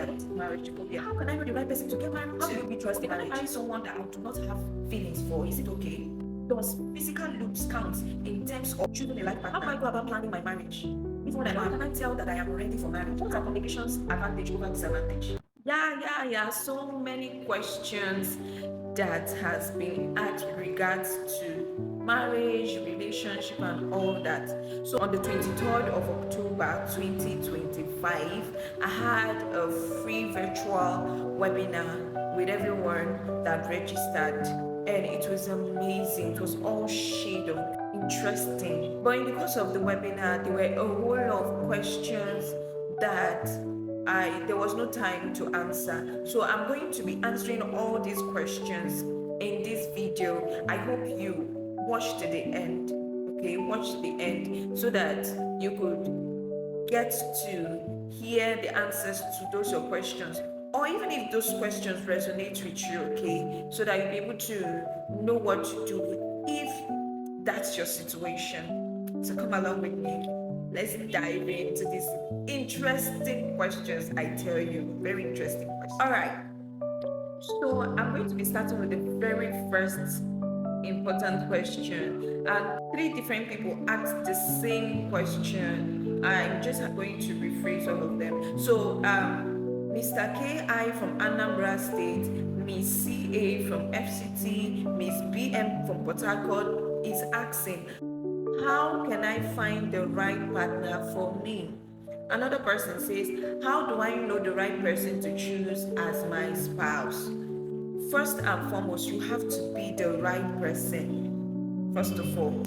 at marriage phobia. How can I know the right person to get married to? How do you be trusting marriage? Can I marry someone that I do not have feelings for? Is it okay? Does physical looks count in terms of choosing a life partner? How do I go about planning my marriage? Even when how can I tell that I am ready for marriage? What are communication's advantage over disadvantage? Yeah. So many questions that has been asked with regards to marriage, relationship, and all that. So on the 23rd of October 2025, I had a free virtual webinar with everyone that registered, and it was amazing. It was all shade of interesting. But in the course of the webinar, there were a whole lot of questions that there was no time to answer. So I'm going to be answering all these questions in this video. I hope you watch to the end. Okay, watch to the end so that you could get to hear the answers to those your questions. Or even if those questions resonate with you, okay, so that you'll be able to know what to do if that's your situation. So come along with me. Let's dive into these interesting questions. I tell you, very interesting questions. All right. So I'm going to be starting with the very first important question, and three different people asked the same question. I'm just going to rephrase all of them. So Mr. KI from Anambra State, Miss CA from FCT, Miss BM from Port Harcourt is asking, how can I find the right partner for me? Another person says, how do I know the right person to choose as my spouse? First and foremost, you have to be the right person, first of all.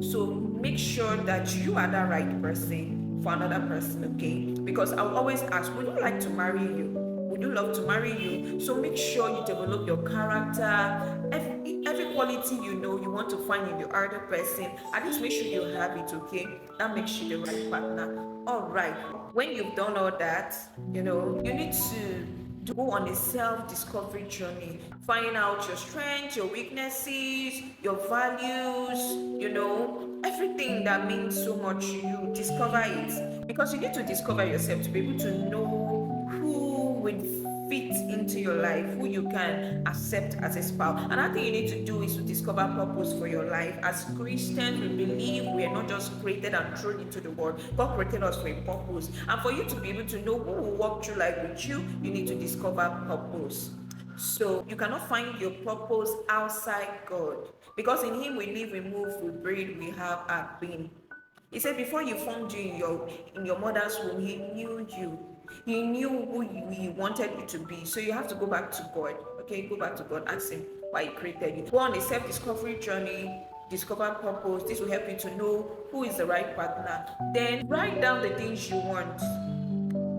So make sure that you are the right person for another person, okay? Because I'll always ask, would you like to marry you? Would you love to marry you? So make sure you develop your character, every quality you want to find in the other person. At least make sure you have it, okay? That makes you the right partner. All right. When you've done all that, you need to go on a self-discovery journey. Find out your strengths, your weaknesses, your values, everything that means so much to you. Discover it. Because you need to discover yourself to be able to know who would fit into your life, who you can accept as a spouse. Another thing you need to do is to discover purpose for your life. As Christians, we believe we are not just created and thrown into the world. God created us for a purpose. And for you to be able to know who will walk through life with you, you need to discover purpose. So you cannot find your purpose outside God, because in Him we live, we move, we breathe, we have our being. He said before you formed you in your mother's womb, He knew you. He knew who He wanted you to be. So you have to go back to God. Okay, go back to God. Ask Him why He created you. Go on a self-discovery journey. Discover purpose. This will help you to know who is the right partner. Then write down the things you want.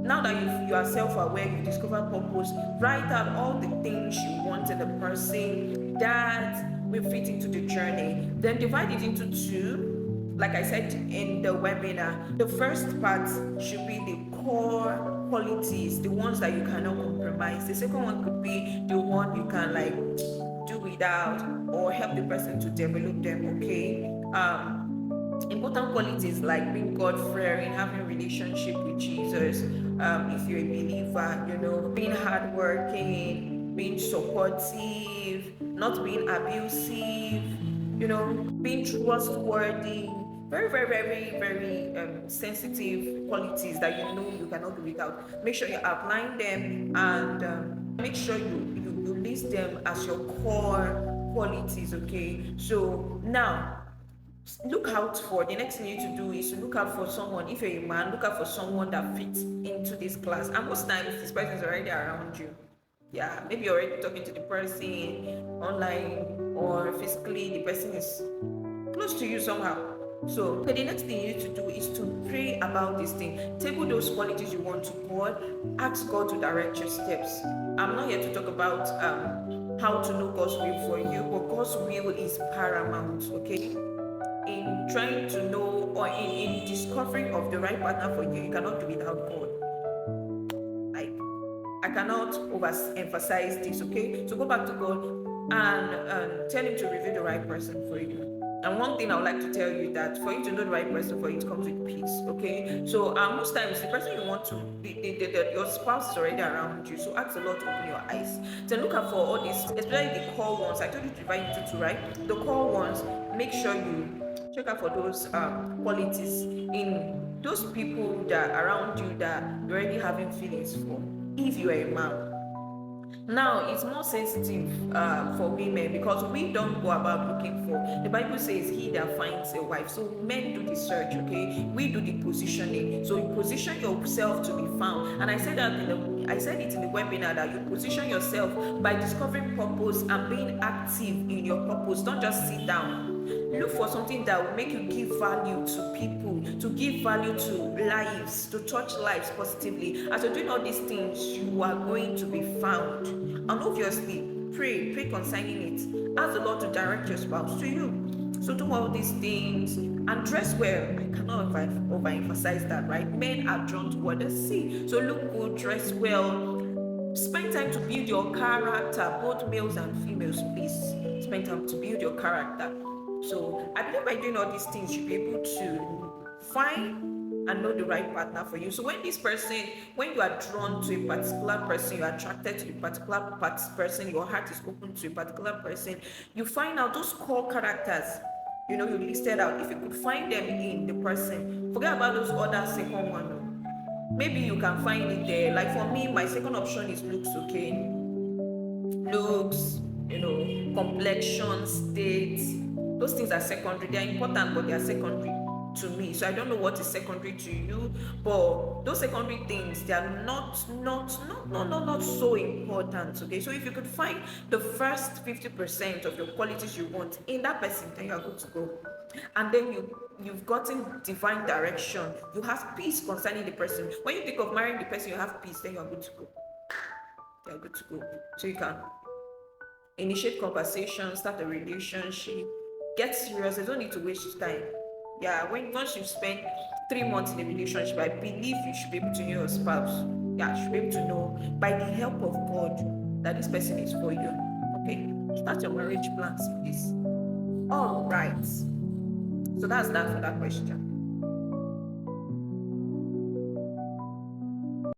Now that you are self-aware, you discover purpose, write out all the things you want in a person that will fit into the journey. Then divide it into two. Like I said in the webinar, the first part should be the core qualities, the ones that you cannot compromise. The second one could be the one you can do without, or help the person to develop them, okay? Important qualities like being God-fearing, having a relationship with Jesus, if you're a believer, being hardworking, being supportive, not being abusive, being trustworthy. Very, very, very, very sensitive qualities that you cannot do without. Make sure you outline them, and make sure you list them as your core qualities, okay? So now, look out for the next thing you need to do is to look out for someone. If you're a man, look out for someone that fits into this class. And most times this person is already around you. Yeah, maybe you're already talking to the person online, or physically the person is close to you somehow. So the next thing you need to do is to pray about this thing. Table those qualities you want to God. Ask God to direct your steps. I'm not here to talk about how to know God's will for you, but God's will is paramount, okay? In trying to know, or in discovering of the right partner for you, you cannot do without God. I cannot overemphasize this, okay? So go back to God and tell Him to reveal the right person for you. And one thing I would like to tell you that for you to know the right person for you, it comes with peace. Okay, so most times the person you want to, your spouse is already around you. So ask the Lord to open your eyes. Then look out for all these, especially the core ones. I told you to divide into two, right? The core ones. Make sure you check out for those qualities in those people that are around you that you're already having feelings for. If you are a man, now it's more sensitive for women because we don't go about looking for. The Bible says, "He that finds a wife." So men do the search, okay? We do the positioning. So you position yourself to be found. And I said it in the webinar that you position yourself by discovering purpose and being active in your purpose. Don't just sit down. Look for something that will make you give value to people, to give value to lives, to touch lives positively. As you're doing all these things, you are going to be found. And obviously, pray concerning it. Ask the Lord to direct your spouse to you. So do all these things and dress well. I cannot overemphasize that, right? Men are drawn to what they see. So look good, dress well. Spend time to build your character, both males and females, please. Spend time to build your character. So I believe by doing all these things, you'll be able to find and know the right partner for you. So when you are drawn to a particular person, you're attracted to a particular person, your heart is open to a particular person, you find out those core characters, you listed out. If you could find them in the person, forget about those other second one. Maybe you can find it there. Like for me, my second option is looks, okay? Looks, complexion, state. Those things are secondary. They are important, but they are secondary to me. So I don't know what is secondary to you, but those secondary things, they are not so important. Okay, so if you could find the first 50% of your qualities you want in that person, then you are good to go. And then you've gotten divine direction. You have peace concerning the person. When you think of marrying the person, you have peace, then you are good to go. You are good to go. So you can initiate conversation, start a relationship, get serious. There's no need to waste time. Yeah, once you spend 3 months in a relationship, I believe you should be able to know your spouse. Yeah, you should be able to know by the help of God that this person is for you. Okay, start your marriage plans, please. All right. So that's that for that question.